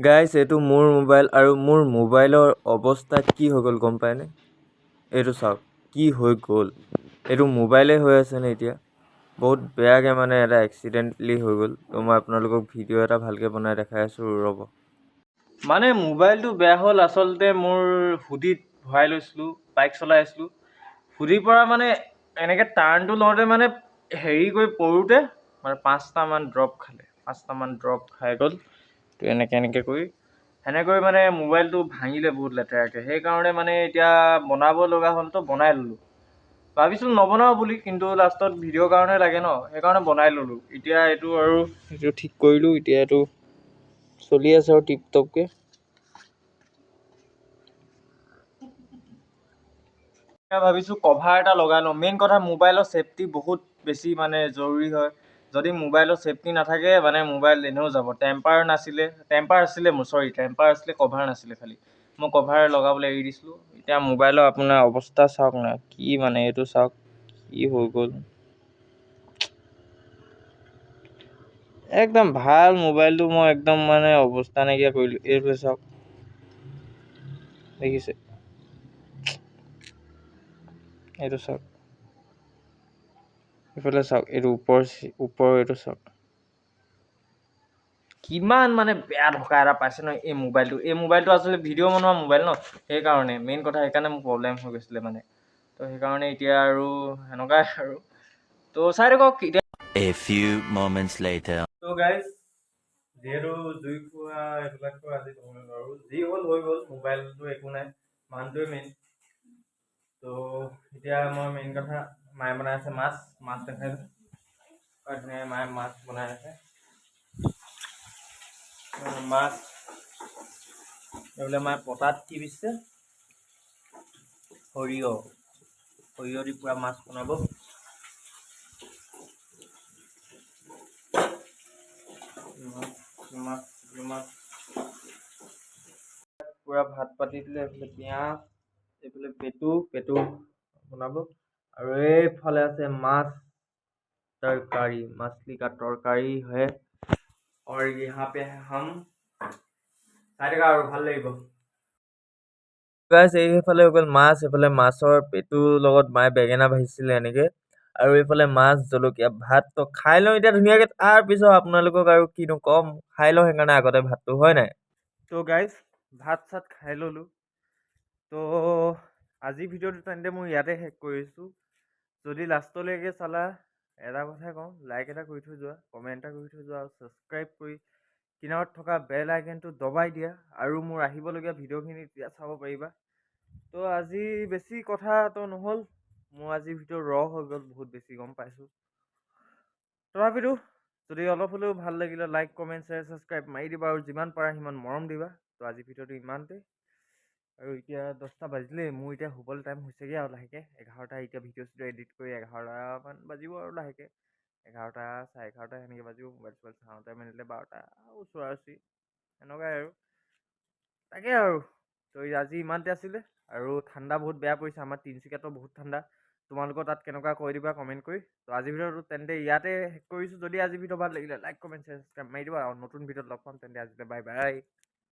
Guys এইটো মোৰ mobile আৰু মোৰ মোবাইলৰ অৱস্থা কি হৈ গ'ল গম পায়নে? এইটো চাওক কি হৈ গ'ল। এইটো মোবাইলে হৈ আছে নে এতিয়া? বহুত বেয়াকৈ মানে এটা এক্সিডেণ্টলি হৈ গ'ল। তো মই আপোনালোকক ভিডিঅ' এটা ভালকৈ বনাই দেখাই আছোঁ, ৰ'ব। মানে মোবাইলটো বেয়া হ'ল আচলতে মোৰ হুডিত ভৰাই লৈছিলোঁ, বাইক চলাই আছিলোঁ। হুডিৰ পৰা মানে এনেকৈ টাৰ্ণটো লওঁতে মানে হেৰি কৰি পৰোঁতে মানে 5টামান ড্ৰপ খাই গ'ল। তো এনেকৈ কৰি সেনেকৈ মানে মোবাইলটো ভাঙিলে বহুত লেতেৰাকৈ। সেইকাৰণে মানে এতিয়া বনাব লগা হ'ল, তো বনাই ল'লোঁ। ভাবিছিলোঁ নবনাওঁ বুলি, কিন্তু লাষ্টত ভিডিঅ'ৰ কাৰণে লাগে ন, সেইকাৰণে বনাই ল'লোঁ। এতিয়া এইটো ঠিক কৰিলোঁ, এতিয়া এইটো চলি আছে আৰু টিপটপকৈ। ভাবিছোঁ কভাৰ এটা লগাই লওঁ। মেইন কথা মোবাইলৰ ছেফটি বহুত বেছি মানে জৰুৰী হয়। যদি মোবাইলৰ ছেফটি নাথাকে মানে মোবাইল এনেও যাব। টেম্পাৰ আছিলে কভাৰ নাছিলে খালি। মই কভাৰ লগাবলৈ এৰি দিছিলোঁ। এতিয়া মোবাইলৰ আপোনাৰ অৱস্থা চাওক না, কি মানে এইটো চাওক কি হৈ গ'ল। একদম ভাল মোবাইলটো মই একদম মানে অৱস্থা নাইকিয়া কৰিলোঁ। এইটো চাওক, দেখিছে? এইটো চাওক, এইফালে চাওক, এইটো ওপৰৰ এইটো চাওক। কিমান মানে বেয়া ধকা এটা পাইছে ন এই মোবাইলটো। এই মোবাইলটো আচলতে ভিডিঅ' বনোৱা মোবাইল ন, সেইকাৰণে মেইন কথা সেইকাৰণে মোৰ প্ৰব্লেম হৈ গৈছিলে মানে। তো সেইকাৰণে এতিয়া আৰু সেনেকুৱাই আৰু। তো চাই থাকক এতিয়া। A few moments later. তো গাইজ, যিহেতু জুই খোৱা এইবিলাকতো আজি নহয় বাৰু, যি হ'ল হৈ গ'ল, মোবাইলটো একো নাই, মানুহটোৱে মেইন। তো এতিয়া মই মেইন কথা, মায়ে বনাই আছে মাছ দেখাই ধুনীয়াকৈ মায়ে মাছ বনাই আছে। মাছ এইবোলে মায়ে পতাত কি দিছে, সৰিয়হ দি পুৰা মাছ বনাব। মাছ পুৰা ভাত পাতি দিলে, এইফালে পিঁয়াজ, এইফালে পেটু বনাব, আৰু এইফালে আছে মাছ তৰকাৰী, মাছলি কা তৰকাৰী হে। और यहाँ पे हम চাই থকা আৰু ভাল লাগিব। গাইছ, এইফালে হৈ গ'ল মাছ, এইফালে মাছৰ পেটুৰ লগত মায়ে বেঙেনা ভাজিছিলে এনেকে, আৰু এইফালে মাছ জলকীয়া ভাত। তো খাই লওঁ এতিয়া ধুনীয়াকৈ, তাৰপিছত আপোনালোকক আৰু কিনো ক'ম, খাই লওঁ সেইকাৰণে আগতে ভাতটো, হয় নাই? তো গাইজ, ভাত চাত খাই ল'লোঁ। তো আজি ভিডিঅ'টো তেন্তে মই ইয়াতে শেষ কৰিছোঁ। যদি লাষ্টলৈকে চালা, এটা কথাই কওঁ, লাইক এটা কৰি থৈ যোৱা, কমেণ্ট এটা কৰি থৈ যোৱা, আৰু ছাবস্ক্ৰাইব কৰি কিনাৰত থকা বেল আইকনটো দবাই দিয়া, আৰু মোৰ আহিবলগীয়া ভিডিঅ'খিনি তেতিয়া চাব পাৰিবা। তো আজি বেছি কথাটো নহ'ল, মোৰ আজি ভিডিঅ' হৈ গ'ল বহুত বেছি, গম পাইছোঁ। তথাপিতো যদি অলপ হ'লেও ভাল লাগিলে লাইক কমেণ্ট শ্বেয়াৰ ছাবস্ক্ৰাইব মাৰি দিবা, আৰু যিমান পাৰা সিমান মৰম দিবা। তো আজি ভিডিঅ'টো ইমানতে, আৰু এতিয়া 10টা বাজিলেই, মোৰ এতিয়া শুবলৈ টাইম হৈছেগৈ আৰু লাহেকৈ 11টা। এতিয়া ভিডিঅ' এডিট কৰি 11টামান বাজিব আৰু লাহেকৈ, 11টা 11:30 সেনেকৈ বাজিব। মোবাইল চোবাইল চাওঁতে মেলিলে 12টা ওচৰা-ওচৰি এনেকুৱাই আৰু। তাকে আৰু, তো আজি ইমানতে আছিলে। আৰু ঠাণ্ডা বহুত বেয়া পৰিছে, আমাৰ তিনিচুকীয়াতো বহুত ঠাণ্ডা। তোমালোকৰ তাত কেনেকুৱা কৈ দিবা কমেণ্ট কৰি। তো আজি ভিডিঅ'টো তেন্তে ইয়াতে শেষ কৰিছোঁ। যদি আজি ভিডিঅ' ভাল লাগিলে লাইক কমেণ্ট শ্বেয়াৰ ছাবস্ক্ৰাইব মাৰি দিবা, আৰু নতুন ভিডিঅ'ত লগ পাম তেন্তে আজিলৈ বাই বাই।